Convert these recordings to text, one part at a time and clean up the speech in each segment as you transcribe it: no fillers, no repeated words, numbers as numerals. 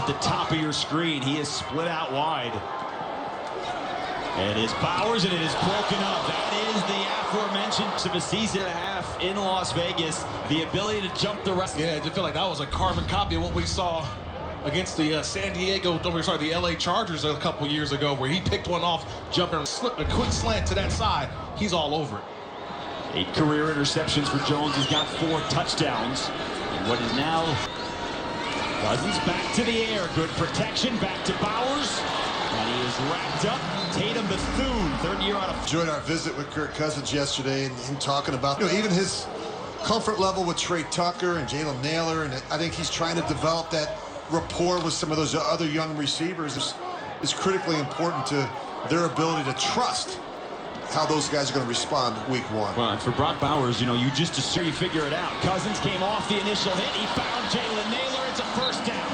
at the top of your screen. He is split out wide. And it's Bowers, and it is broken up. That is the aforementioned of a season and a half in Las Vegas. The ability to jump the rest. Yeah, I just feel like that was a carbon copy of what we saw against the the LA Chargers a couple years ago, where he picked one off, jumping, slipped a quick slant to that side. He's all over it. 8 career interceptions for Jones. He's got 4 touchdowns. And what is now Cousins back to the air. Good protection. Back to Bowers. And he is wrapped up. Tatum Bethune, 3rd year out of... Enjoyed our visit with Kirk Cousins yesterday, and him talking about, even his comfort level with Trey Tucker and Jalen Naylor, and I think he's trying to develop that rapport with some of those other young receivers is critically important to their ability to trust how those guys are going to respond week 1. Well, and for Brock Bowers, you just assume you figure it out. Cousins came off the initial hit. He found Jalen Naylor. It's a first down.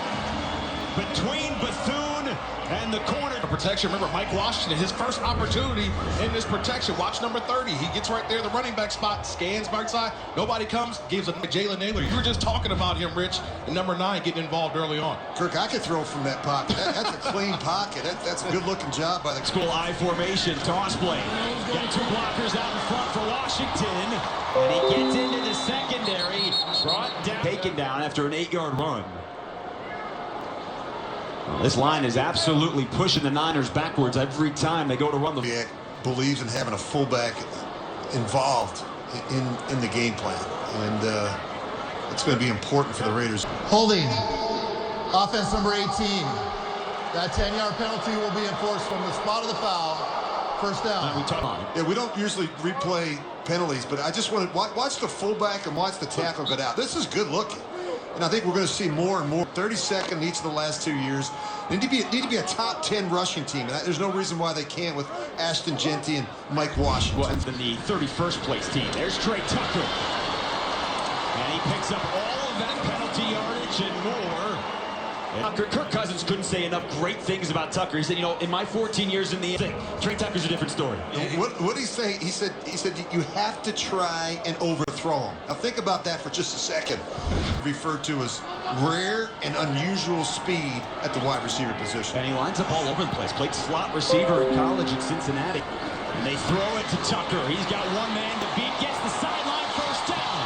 Between Bethune and the corner. Protection. Remember, Mike Washington, his first opportunity in this protection. Watch number 30. He gets right there, the running back spot, scans back side. Nobody comes, gives a Jalen Naylor. You were just talking about him, Rich, and number 9 getting involved early on. Kirk, I could throw from that pocket. That's a clean pocket. That's a good-looking job by the school I formation. Toss play. Got 2 blockers out in front for Washington, and he gets into the secondary. Brought down, taken down after an 8-yard run. This line is absolutely pushing the Niners backwards every time they go to run the... He believes in having a fullback involved in the game plan, and it's going to be important for the Raiders. Holding, offense number 18. That 10-yard penalty will be enforced from the spot of the foul. First down. Yeah, we don't usually replay penalties, but I just want to watch the fullback and watch the tackle go down. This is good looking. And I think we're going to see more and more. 32nd each of the last 2 years. They need to be a top 10 rushing team. And there's no reason why they can't with Ashton Genty and Mike Washington. Well, in the 31st place team. There's Trey Tucker. And he picks up all of that penalty yardage and more. Kirk Cousins couldn't say enough great things about Tucker. He said, in my 14 years in the thing, Trey Tucker's a different story. What did he say? He said you have to try and overthrow him. Now think about that for just a second. Referred to as rare and unusual speed at the wide receiver position. And he lines up all over the place. Played slot receiver in college at Cincinnati. And they throw it to Tucker. He's got 1 man to beat. Gets the sideline, first down.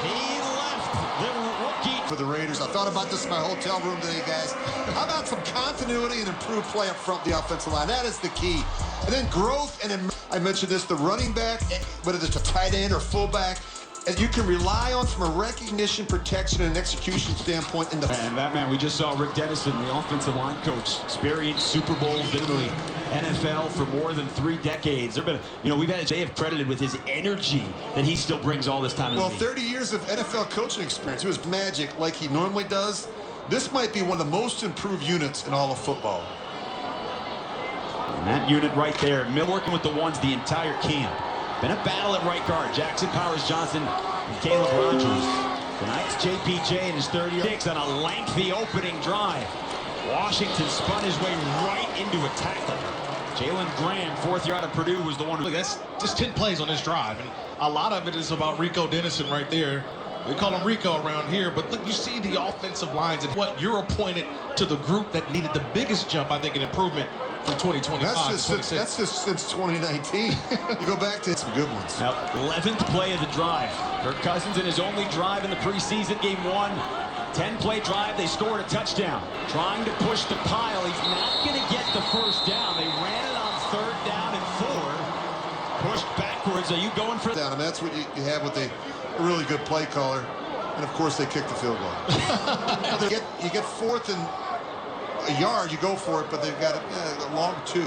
He left the rookie. For the Raiders, I thought about this in my hotel room today, guys. How about some continuity and improved play up front the offensive line? That is the key. And then growth, and I mentioned this, the running back, whether it's a tight end or fullback, and you can rely on from a recognition, protection, and execution standpoint. And that man, we just saw Rick Dennison, the offensive line coach, experienced Super Bowls, been in the NFL for more than 3 decades. They have credited with his energy that he still brings all this time. Well, 30 years of NFL coaching experience. It was magic like he normally does. This might be one of the most improved units in all of football. And that unit right there, working with the ones the entire camp. Been a battle at right guard. Jackson Powers Johnson and Caleb Rogers. Tonight's JPJ in his 3rd year on a lengthy opening drive. Washington spun his way right into a tackle. Jalen Graham, 4th year out of Purdue, was the one who... Look, that's just 10 plays on this drive, and a lot of it is about Rico Dennison right there. We call him Rico around here, but look, you see the offensive lines and what you're appointed to the group that needed the biggest jump, I think, in improvement from 2025. That's just since 2019. You go back to some good ones. Now, 11th play of the drive. Kirk Cousins in his only drive in the preseason game 1. 10-play drive, they scored a touchdown. Trying to push the pile. He's not going to get the first down. They ran it on 3rd down and 4. Pushed backwards. Are you going for... Down, and that's what you have with a really good play caller. And, of course, they kicked the field goal. you get 4th and a yard, you go for it, but they've got a long 2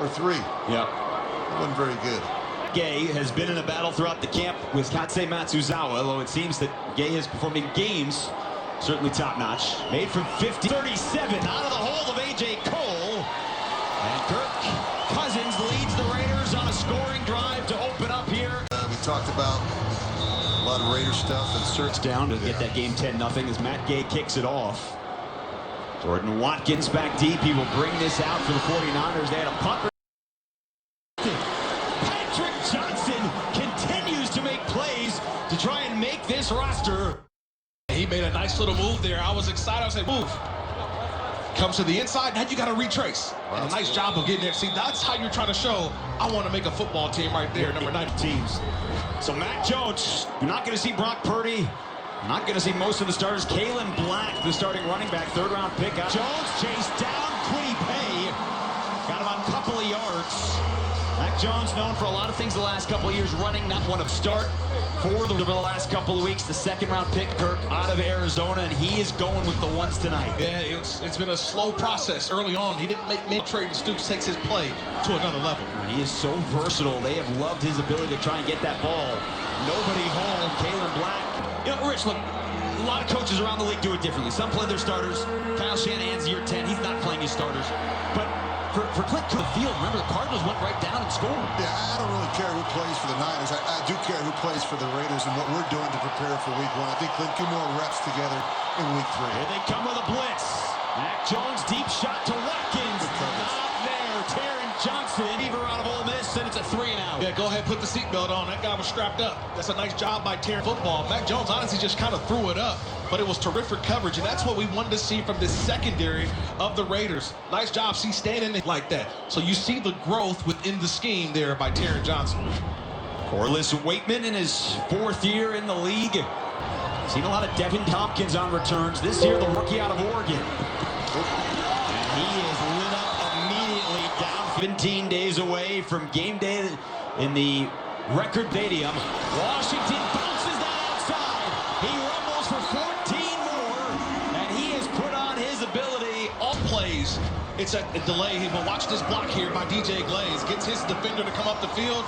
or 3. Yeah. That wasn't very good. Gay has been in a battle throughout the camp with Katsei Matsuzawa, although it seems that Gay has performed in games certainly top-notch. Made from 50, 37 out of the hole of A.J. Cole. And Kirk Cousins leads the Raiders on a scoring drive to open up here. We talked about a lot of Raider stuff and search down to get that game 10-0 as Matt Gay kicks it off. Jordan Watkins back deep. He will bring this out for the 49ers. They had a punt. Patrick Johnson continues to make plays to try and make this roster. He made a nice little move there. I was excited. I was like, move. Comes to the inside, now you got to retrace. And a nice job of getting there. See, that's how you're trying to show, I want to make a football team right there, number 9. Teams. So Mac Jones, you're not going to see Brock Purdy. Not going to see most of the starters. Kalen Black, the starting running back, 3rd-round pick. Jones chased down Quiddy Pay. Got him on a couple of yards. Mac Jones known for a lot of things the last couple of years, running, not one of start for the last couple of weeks. The 2nd-round pick, Kirk, out of Arizona, and he is going with the ones tonight. Yeah, it's been a slow process early on. He didn't make mid-trade, and Stoops takes his play to another level. He is so versatile. They have loved his ability to try and get that ball. Nobody home. Kalen Black. You know, Rich, look, a lot of coaches around the league do it differently. Some play their starters. Kyle Shanahan's year 10. He's not playing his starters. But for Clint to the field, remember the Cardinals went right down and scored. Yeah, I don't really care who plays for the Niners. I do care who plays for the Raiders and what we're doing to prepare for week 1. I think Clint, 2 more reps together in week 3. Here they come with a blitz. Mac Jones, deep shot to Watkins. Not there. Taron Johnson, Beaver out of Ole Miss, and it's a 3-and-out. Yeah, go ahead, put the seatbelt on. That guy was strapped up. That's a nice job by Taron football. Mac Jones honestly just kind of threw it up, but it was terrific coverage, and that's what we wanted to see from this secondary of the Raiders. Nice job, see, standing like that. So you see the growth within the scheme there by Taron Johnson. Corliss Waitman in his 4th year in the league. Seen a lot of Devin Tompkins on returns. This year, the rookie out of Oregon. And he is lit up immediately down 17 days away from game day in the Record Stadium. Washington bounces that outside. He rumbles for 14 more, and he has put on his ability. All plays, it's a delay, but watch this block here by DJ Glaze. Gets his defender to come up the field,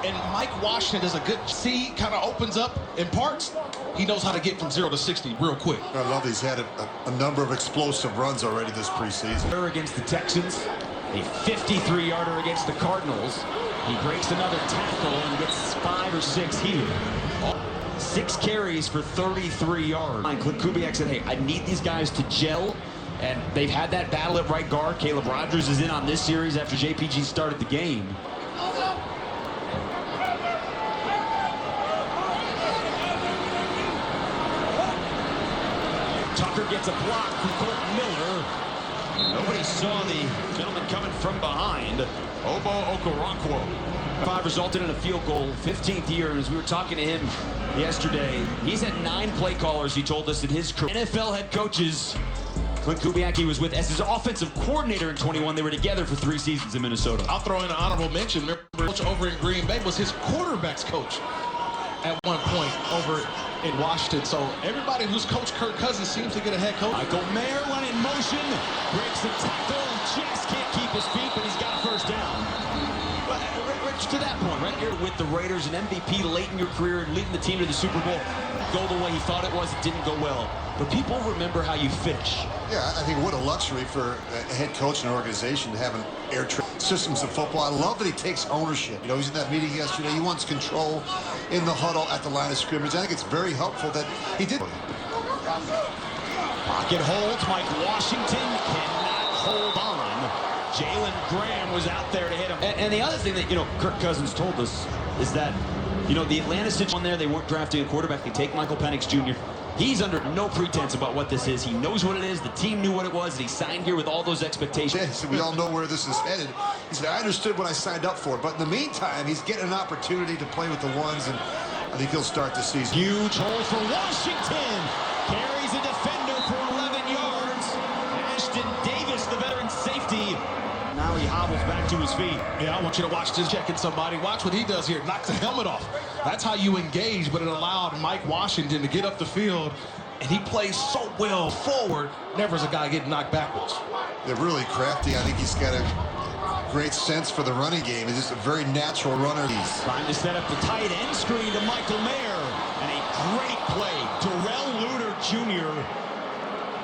and Mike Washington does a good see, kind of opens up in parts. He knows how to get from 0 to 60 real quick. I love he's had a number of explosive runs already this preseason. Against the Texans, a 53-yarder against the Cardinals. He breaks another tackle and gets 5 or 6 here. 6 carries for 33 yards. Clint Kubiak said, hey, I need these guys to gel. And they've had that battle at right guard. Caleb Rogers is in on this series after JPG started the game. Tucker gets a block from Colton Miller. Nobody saw the gentleman coming from behind. Obo Okoronkwo. 5 resulted in a field goal, 15th year. And as we were talking to him yesterday, he's had 9 play callers, he told us, in his career. NFL head coaches. Clint Kubiak was with as his offensive coordinator in 21. They were together for 3 seasons in Minnesota. I'll throw in an honorable mention. Remember, coach over in Green Bay was his quarterback's coach at one point over in Washington. So everybody who's coached Kirk Cousins seems to get a head coach. Michael Mayer went in motion, breaks the tackle, and just can't keep his feet, but he's got a 1st down. But Rich, to that point, right here with the Raiders, an MVP late in your career, leading the team to the Super Bowl, go the way he thought it was, it didn't go well. But people remember how you finish. Yeah, I think what a luxury for a head coach and an organization to have an air systems of football. I love that he takes ownership. You know, he's in that meeting yesterday. He wants control in the huddle at the line of scrimmage. I think it's very helpful that he did. Pocket holds. Mike Washington cannot hold on. Jalen Graham was out there to hit him. And the other thing that, Kirk Cousins told us is that, the Atlanta situation there, they weren't drafting a quarterback. They take Michael Penix Jr. He's under no pretense about what this is. He knows what it is. The team knew what it was. And he signed here with all those expectations. Yeah, so we all know where this is headed. He said, I understood what I signed up for. But in the meantime, he's getting an opportunity to play with the ones, and I think he'll start the season. Huge hole for Washington. Carries a defender for 11 yards. Ashton Davis, the veteran safety. Now he hobbles back to his feet. Yeah, I want you to watch this, checking somebody. Watch what he does here. Knocks the helmet off. That's how you engage, but it allowed Mike Washington to get up the field, and he plays so well forward. Never is a guy getting knocked backwards. They're really crafty. I think he's got a great sense for the running game. He's just a very natural runner. Trying to set up the tight end screen to Michael Mayer. And a great play. Terrell Luter Jr.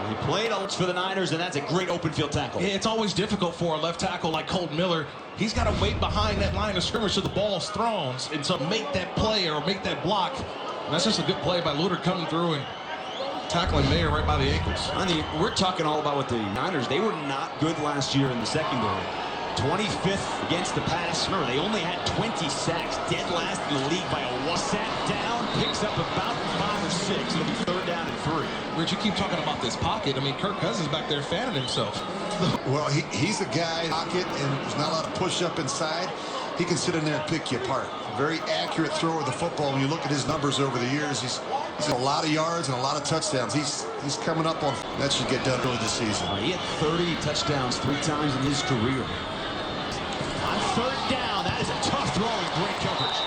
He played for the Niners, and that's a great open field tackle. It's always difficult for a left tackle like Colton Miller. He's got to wait behind that line of scrimmage so the ball's thrown, and so make that play or make that block. And that's just a good play by Luter coming through and tackling Mayer right by the ankles. I mean, we're talking all about what the Niners, they were not good last year in the secondary. 25th against the pass. Remember, they only had 20 sacks, dead last in the league by a one. Sat down, picks up about 5 or 6. It'll be 3rd down and 3. Rich, you keep talking about this pocket. I mean, Kirk Cousins back there fanning himself. Well, he's a guy in the pocket, and there's not a lot of push-up inside. He can sit in there and pick you apart. Very accurate thrower of the football. When you look at his numbers over the years, he's a lot of yards and a lot of touchdowns. He's coming up on that should get done early this season. He had 30 touchdowns 3 times in his career. On 3rd down, that is a tough throw and great coverage.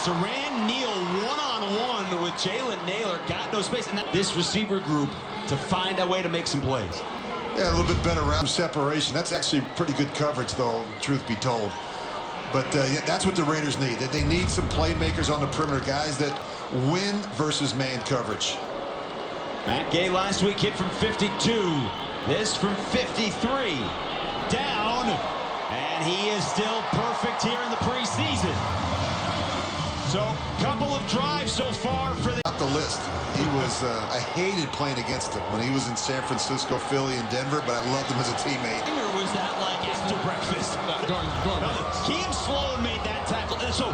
Saran Neal one-on-one with Jalen Naylor. Got no space. And this receiver group to find a way to make some plays. Yeah, a little bit better route separation. That's actually pretty good coverage, though, truth be told. But yeah, that's what the Raiders need. That they need some playmakers on the perimeter, guys that win versus man coverage. Matt Gay last week hit from 52. This from 53. Down. And he is still perfect here in the preseason. So, couple of drives so far for the... Not the list. He was, I hated playing against him when he was in San Francisco, Philly, and Denver, but I loved him as a teammate. Or was that like after breakfast? Keem Sloan made that tackle. So,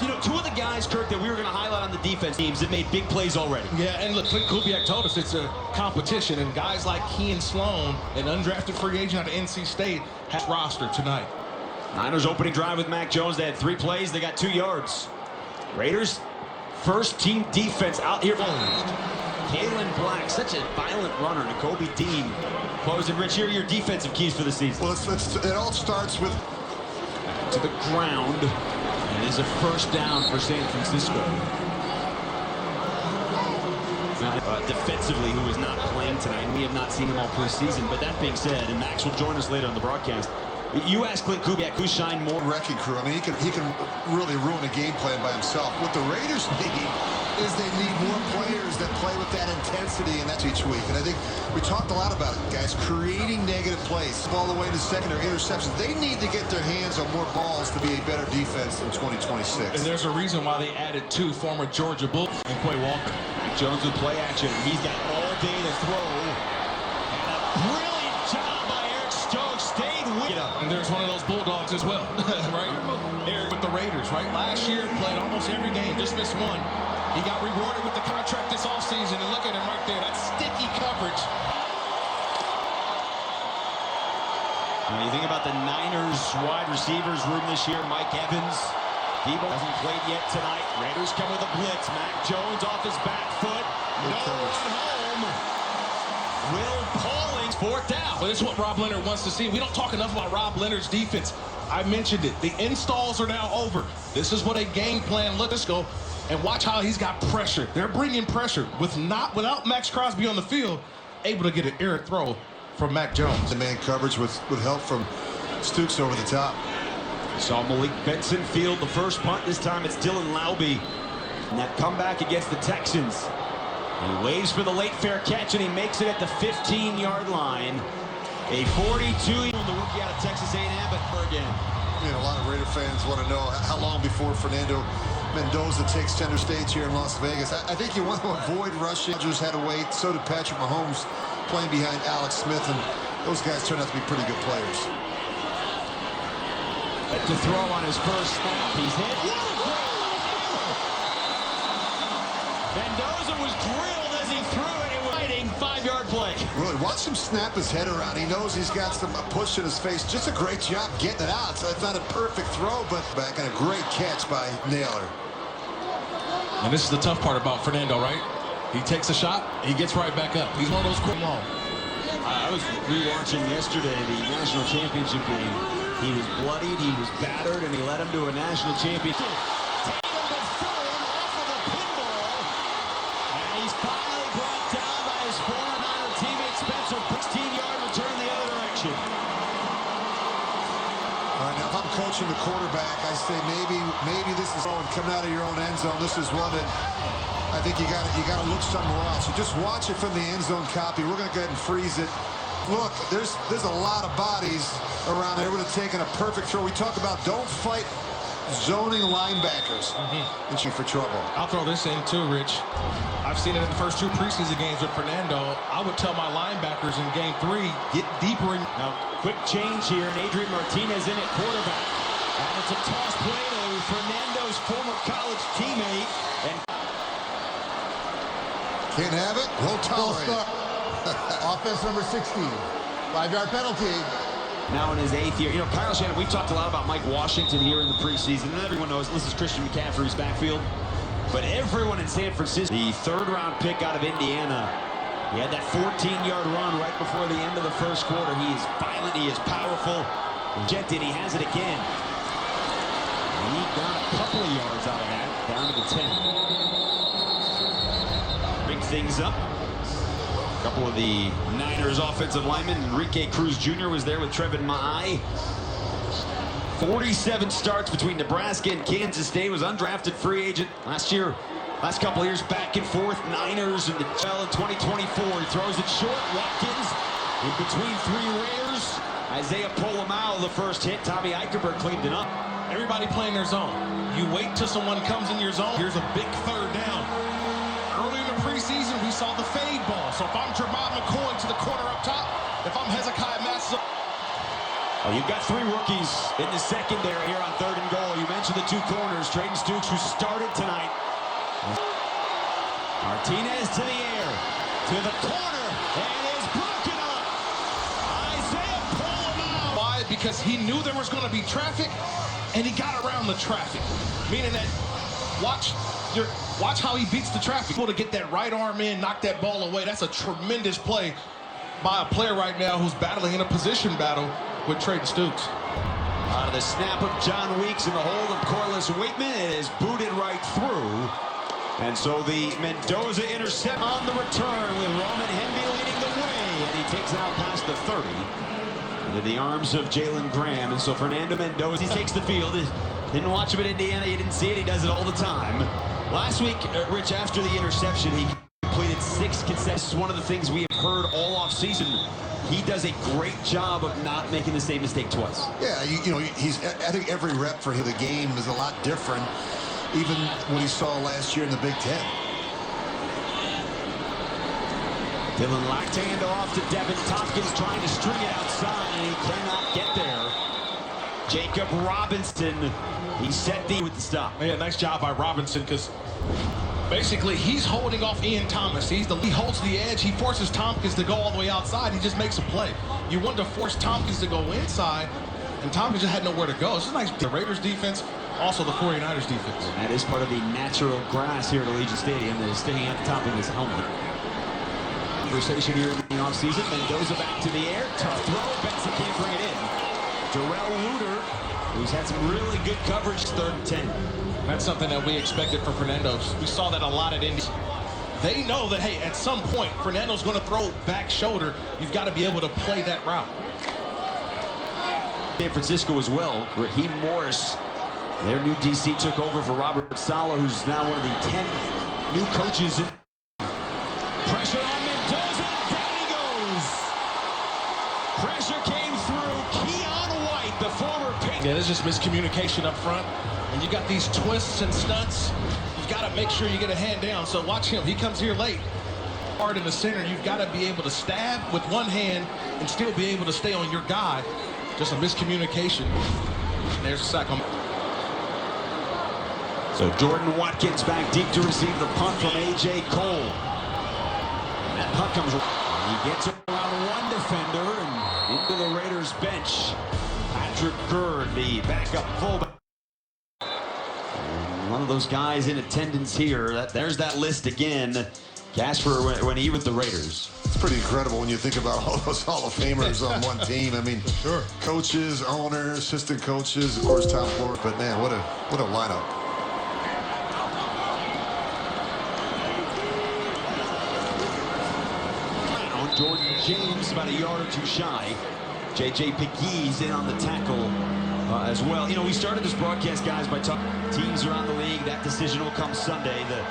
you know, 2 of the guys, Kirk, that we were going to highlight on the defense teams that made big plays already. Yeah, and look, Clint Kubiak told us it's a competition, and guys like Keem Sloan, an undrafted free agent out of NC State, has roster tonight. Niners opening drive with Mac Jones. They had 3 plays. They got 2 yards. Raiders, first team defense out here. Kalen Black, such a violent runner. Nakobe Dean closing. Rich, here are your defensive keys for the season. Well, it all starts with... To the ground. And it is a 1st down for San Francisco. Now, defensively, who is not playing tonight. We have not seen him all preseason. But that being said, and Max will join us later on the broadcast, you asked Clint Kubiak who shined more. Wrecking crew. I mean, he can really ruin a game plan by himself. What the Raiders need is they need more players that play with that intensity, and that's each week. And I think we talked a lot about it, guys, creating negative plays. Ball away to second or interceptions. They need to get their hands on more balls to be a better defense in 2026. And there's a reason why they added 2 former Georgia Bulls and Quay Walker. Mac Jones with play action. He's got all day to throw. And a brilliant job by Eric Stokes. Stayed with him. And there's one of those Bulldogs as well, right? Eric with the Raiders, right? Last year, played almost every game, just missed 1. He got rewarded with the contract this offseason, and look at him right there. That sticky coverage. Now you think about the Niners wide receivers room this year. Mike Evans. Debo hasn't played yet tonight. Raiders come with a blitz. Mac Jones off his back foot. No one home. Will Pauling's 4th down. Well, this is what Rob Leonard wants to see. We don't talk enough about Rob Leonard's defense. I mentioned it. The installs are now over. This is what a game plan looks. Let's go. And watch how he's got pressure. They're bringing pressure without Max Crosby on the field, able to get an errant throw from Mac Jones. The man coverage with help from Stooks over the top. Saw Malik Benson field the first punt. This time it's Dylan Laube. And that comeback against the Texans. He waves for the late fair catch, and he makes it at the 15-yard line. A 42 on the rookie out of Texas A&M, but again. You know, a lot of Raider fans want to know how long before Fernando Mendoza takes center stage here in Las Vegas. I think you want to avoid rushing. Rodgers had to wait. So did Patrick Mahomes playing behind Alex Smith, and those guys turned out to be pretty good players. To throw on his first snap, he's hit. Mendoza was drilled as he threw it. It was a 5-yard play. Really, watch him snap his head around. He knows he's got some push in his face. Just a great job getting it out. So it's not a perfect throw, but back and a great catch by Naylor. And this is the tough part about Fernando, right? He takes a shot, he gets right back up. He's one of those quick long. I was rewatching yesterday the national championship game. He was bloodied, he was battered, and he led him to a national championship. And he's finally brought down by his former Niner teammate Spencer. 16-yard return the other direction. All right, now if I'm coaching the quarterback, I say maybe this is coming out of your own end zone. This is one that I think you got to look somewhere else. You just watch it from the end zone copy. We're going to go ahead and freeze it. Look, there's a lot of bodies around there. Would have taken a perfect throw. We talk about don't fight zoning linebackers and she for trouble. I'll throw this in too, Rich. I've seen it in the first 2 preseason games with Fernando. I would tell my linebackers in game 3, get deeper in. Now, quick change here, and Adrian Martinez in at quarterback. And it's a toss play to Fernando's former college teammate. And Can't have it, won't tolerate it. Offense number 16. 5-yard penalty. now in his 8th year. You know, Kyle Shanahan, we've talked a lot about Mike Washington here in the preseason, and everyone knows this is Christian McCaffrey's backfield. But everyone in San Francisco, the 3rd-round pick out of Indiana, he had that 14-yard run right before the end of the first quarter. He is violent, he is powerful. Injected, he has it again. And he got a couple of yards out of that, down to the 10. Big things up. A couple of the Niners offensive linemen. Enrique Cruz Jr. was there with Trevin Ma'ai. 47 starts between Nebraska and Kansas State. Was undrafted free agent last year. Last couple of years back and forth. Niners in the NFL in 2024. He throws it short. Watkins in between 3 Raiders. Isaiah Polamalu, the first hit. Tommy Eichenberg cleaned it up. Everybody playing their zone. You wait till someone comes in your zone. Here's a big 3rd down. Early in the preseason, we saw the fade ball. So if I'm Jermod McCoy to the corner up top, if I'm Hezekiah Massey. Oh, you've got 3 rookies in the secondary here on 3rd and goal. You mentioned the 2 corners. Trayton Stukes, who started tonight. Martinez to the air, to the corner, and is broken up. Isaiah Polamalu. Why? Because he knew there was going to be traffic, and he got around the traffic. Meaning that, watch how he beats the traffic. Able to get that right arm in, knock that ball away. That's a tremendous play by a player right now who's battling in a position battle with Trayton Stukes. Out of the snap of John Weeks in the hold of Corliss Wakeman, it is booted right through. And so the Mendoza intercept on the return with Roman Hemby leading the way. And he takes it out past the 30 into the arms of Jalen Graham. And so Fernando Mendoza, he takes the field. Didn't watch him at Indiana. You didn't see it. He does it all the time. Last week, Rich, after the interception, he completed 6 consecutive. This is one of the things we have heard all offseason. He does a great job of not making the same mistake twice. Yeah, you know, I think every rep for him, the game is a lot different, even what he saw last year in the Big Ten. Dylan Lactander off to Devin Tompkins, trying to string it outside, and he cannot get there. Jacob Robinson, he set the with the stop. Yeah, nice job by Robinson, because basically he's holding off Ian Thomas. He holds the edge. He forces Tompkins to go all the way outside. He just makes a play. You want to force Tompkins to go inside, and Tompkins just had nowhere to go. This is nice. The Raiders defense, also the 49ers defense. And that is part of the natural grass here at Allegiant Stadium that is sticking at the top of his helmet. Conversation here in the offseason. Mendoza back to the air. Tough throw. Benson can't bring it in. Darrell Luter, who's had some really good coverage, 3rd and 10. That's something that we expected from Fernando. We saw that a lot at Indy. They know that, hey, at some point, Fernando's going to throw back shoulder. You've got to be able to play that route. San Francisco as well. Raheem Morris, their new DC, took over for Robert Saleh, who's now one of the 10 new coaches. Pressure on Mendoza, down he goes. Pressure came through. Keon White, the former pick. Yeah, there's just miscommunication up front. And you got these twists and stunts. You've got to make sure you get a hand down. So watch him. He comes here late. Hard in the center. You've got to be able to stab with one hand and still be able to stay on your guy. Just a miscommunication. And there's a sack on. So Jordan Watkins back deep to receive the punt from A.J. Cole. And that punt comes. He gets around one defender and into the Raiders bench. Patrick Gurd, the backup fullback. One of those guys in attendance here. There's that list again. Casper when he with the Raiders. It's pretty incredible when you think about all those Hall of Famers on one team. I mean, sure. Coaches, owners, assistant coaches, of course, Tom Flores. But man, what a lineup. Jordan James about a yard or 2 shy. J.J. Pegues in on the tackle as well. You know, we started this broadcast, guys, by talking teams around the league. That decision will come Sunday. The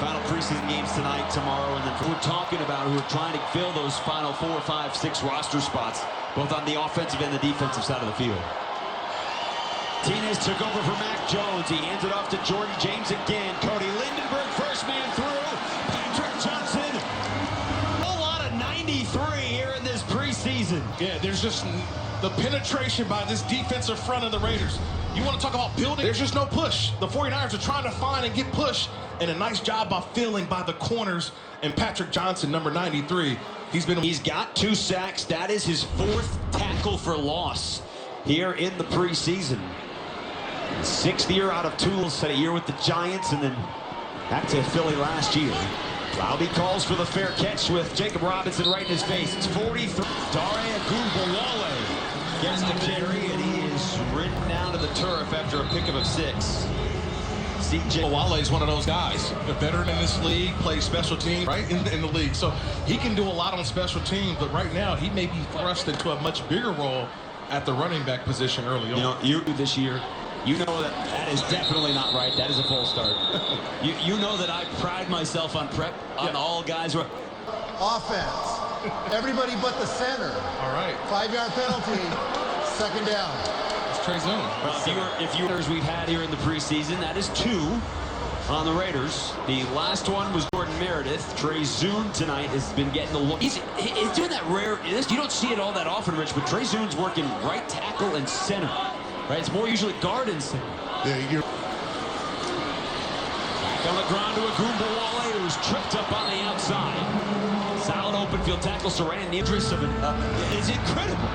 final preseason games tonight, tomorrow, and then we're talking about who are trying to fill those final 4, 5, 6 roster spots, both on the offensive and the defensive side of the field. Martinez took over for Mac Jones. He hands it off to Jordan James again. Cody Lindenberg, first man through. Patrick Johnson. A lot of 93 here in this preseason. Yeah, there's just the penetration by this defensive front of the Raiders. You want to talk about building? There's just no push. The 49ers are trying to find and get push, and a nice job by filling by the corners. And Patrick Johnson, number 93, He's got 2 sacks. That is his 4th tackle for loss here in the preseason. 6th year out of 2. Set a year with the Giants and then back to Philly last year. Laube calls for the fair catch with Jacob Robinson right in his face. It's 43. Dare Agumbawale gets the carry, and he is ridden down to the turf after a pickup of 6. CJ Wale is one of those guys, a veteran in this league, plays special teams right in the league, so he can do a lot on special teams. But right now, he may be thrust into a much bigger role at the running back position early on. You know, this year, you know that is definitely not right. That is a false start. you know that I pride myself on prep on all guys who are Offense. Everybody but the center. All right. 5-yard penalty. 2nd down. Trey Zoom. Well, if you we've had here in the preseason, that is 2 on the Raiders. The last one was Jordan Meredith. Trey Zoom tonight has been getting the look. He's doing that rare. You don't see it all that often, Rich, but Trey Zoom's working right tackle and center. Right, it's more usually guard and center. Yeah, you're Back on the ground to Agumbawale, who's tripped up on the outside. Solid open field tackle. Saran, the interest of it is incredible.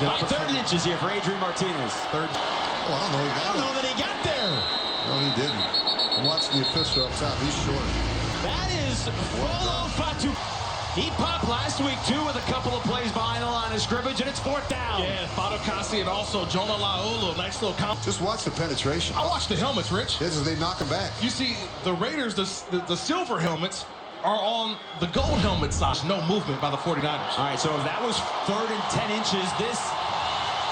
3rd inches here for Adrian Martinez. 3rd. Oh, I don't know. I don't know that he got there. No, he didn't. I'm watching the official up top. He's short. That is Rolo Fatu. He popped last week, too, with a couple of plays behind the line of scrimmage, and it's 4th down. Yeah, Fadokasi and also Jonah Laulu. Nice little comp. Just watch the penetration. I watched the helmets, Rich. This is they knock him back. You see, the Raiders, the silver helmets are on the gold helmet side. No movement by the 49ers. All right, so if that was 3rd and 10 inches, this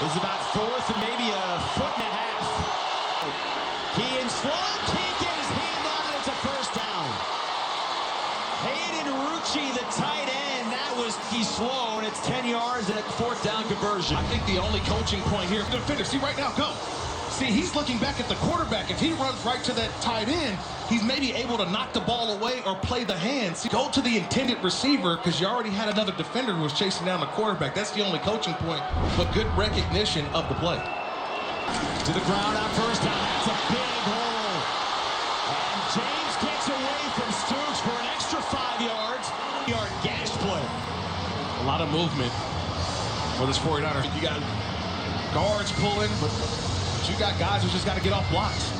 is about 4th and maybe a 1.5 feet. He in slow, can't get his hand on it. It's a 1st down. Hayden Rucci, the tight end, he's slow, and it's 10 yards and a 4th down conversion. I think the only coaching point here, defender, see right now, go. See, he's looking back at the quarterback. If he runs right to that tight end, he's maybe able to knock the ball away or play the hands. Go to the intended receiver because you already had another defender who was chasing down the quarterback. That's the only coaching point, but good recognition of the play. To the ground on 1st down. That's a big hole. And James gets away from Stoops for an extra 5 yards. Yard gash play. A lot of movement for this 49er. You got guards pulling, but you got guys who just got to get off blocks.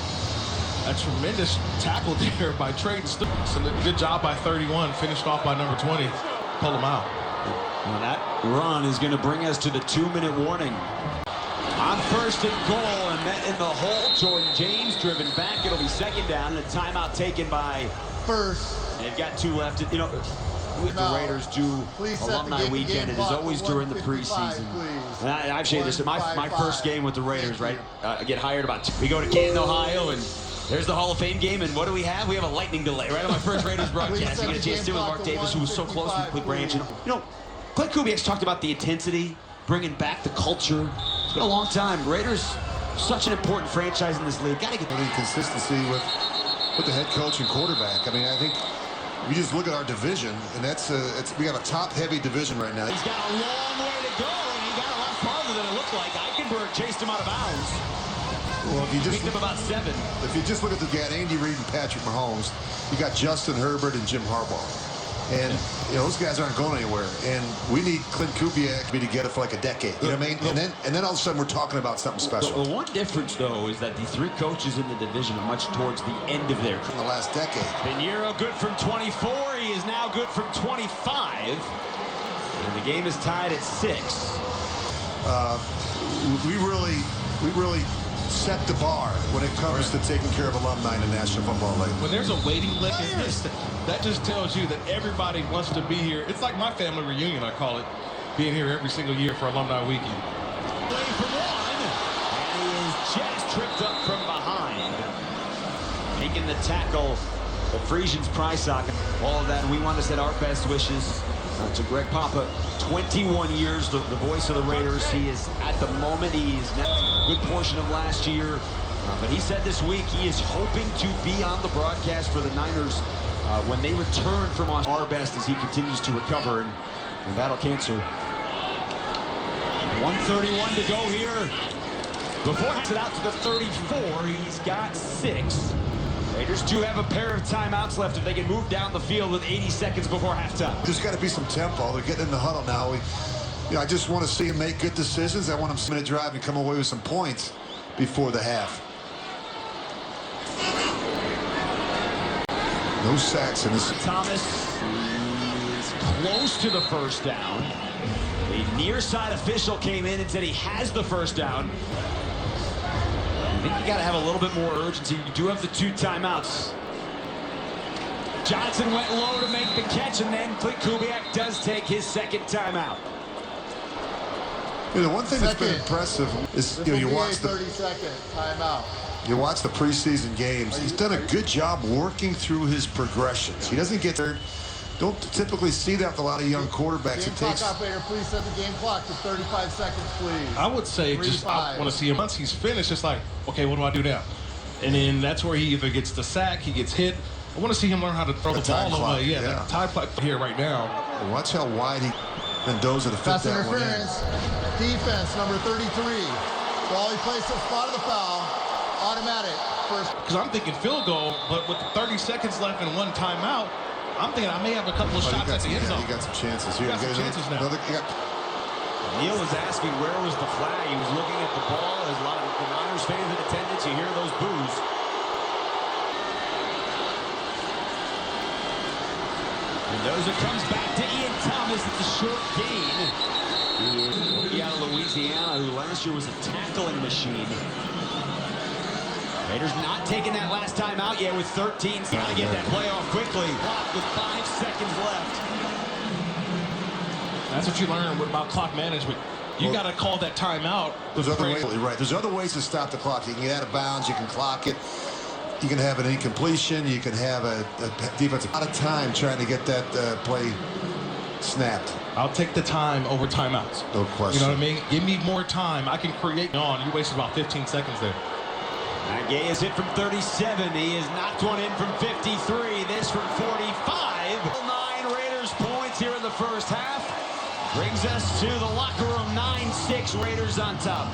A tremendous tackle there by Trey Stoops. And a good job by 31, finished off by number 20. Pull him out. Well, that run is going to bring us to the 2-minute warning. On 1st and goal, and met in the hole. Jordan James driven back. It'll be 2nd down, and a timeout taken by 1st. They've got 2 left. You know, with the Raiders do alumni weekend, it is always during the preseason. And I've shared this. My first game with the Raiders, right? I get hired we go to Canton, Ohio, and there's the Hall of Fame game, and what do we have? We have a lightning delay right on my first Raiders broadcast. You get a chance to do it with Mark Davis, who was so close with Clint Branch. And, you know, Clint Kubiak's talked about the intensity, bringing back the culture. It's been a long time. Raiders, such an important franchise in this league. Got to get the consistency with the head coach and quarterback. I mean, I think we just look at our division, and we have a top-heavy division right now. He's got a long way to go, and he got a lot farther than it looked like. Eichenberg chased him out of bounds. Well, if you just picked him about 7. If you just look at Andy Reid and Patrick Mahomes, you got Justin Herbert and Jim Harbaugh. And, you know, those guys aren't going anywhere. And we need Clint Kubiak to be together for like a decade. You know what I mean? And then all of a sudden we're talking about something special. The one difference, though, is that the 3 coaches in the division are much towards the end of their career. In the last decade. Pinheiro good from 24. He is now good from 25. And the game is tied at 6. We really set the bar when it comes to taking care of alumni in the National Football League. When there's a waiting list, that just tells you that everybody wants to be here. It's like my family reunion, I call it, being here every single year for Alumni Weekend. Play for 1, and he is just tripped up from behind. Making the tackle But Frisian's prize socket, all of that. We want to send our best wishes to Greg Papa. 21 years, the voice of the Raiders. He is, at the moment, he is now a good portion of last year. But he said this week he is hoping to be on the broadcast for the Niners when they return from our best as he continues to recover and battle cancer. 1:31 to go here. Before he it out to the 34, he's got 6. Raiders do have a pair of timeouts left if they can move down the field with 80 seconds before halftime. There's got to be some tempo. They're getting in the huddle now. I just want to see him make good decisions. I want him to minute drive and come away with some points before the half. No sacks in this. Thomas is close to the first down. A near side official came in and said he has the first down. I think you got to have a little bit more urgency. You do have the 2 timeouts. Johnson went low to make the catch, and then Clint Kubiak does take his second timeout. The one thing that's been impressive is you watch the 30-second timeout. You watch the preseason games. He's done a good job working through his progressions. He doesn't get there. Don't typically see that with a lot of young quarterbacks. Game clock operator, please set the game clock to 35 seconds, please. I would say I want to see him once he's finished. It's like, okay, what do I do now? And then that's where he either gets the sack, he gets hit. I want to see him learn how to throw the ball away. Yeah, that time clock here right now. Watch how wide he Mendoza to fit pass that interference. one in. Defense number 33. While he plays the spot of the foul, automatic first. Because I'm thinking field goal, but with 30 seconds left and 1 timeout, I'm thinking I may have a couple of shots at the end zone. You got some chances here. You got some chances now. Neil was asking where was the flag. He was looking at the ball. There's a lot of the Niners fans in attendance. You hear those boos. Mendoza comes back to Ian Thomas at the short gain. Rookie out of Louisiana, who last year was a tackling machine. Raiders not taking that last time out yet with 13. Got to get that play off quickly. Clock with 5 seconds left. That's what you learn about clock management. You got to call that timeout. There's other ways, right. There's other ways to stop the clock. You can get out of bounds. You can clock it. You can have an incompletion. You can have a defensive out of time trying to get that play snapped. I'll take the time over timeouts. No question. You know what I mean? Give me more time. I can create on. You wasted about 15 seconds there. Gay is hit from 37. He has knocked one in from 53. This from 45. 9 Raiders points here in the first half. Brings us to the locker room. 9-6 Raiders on top.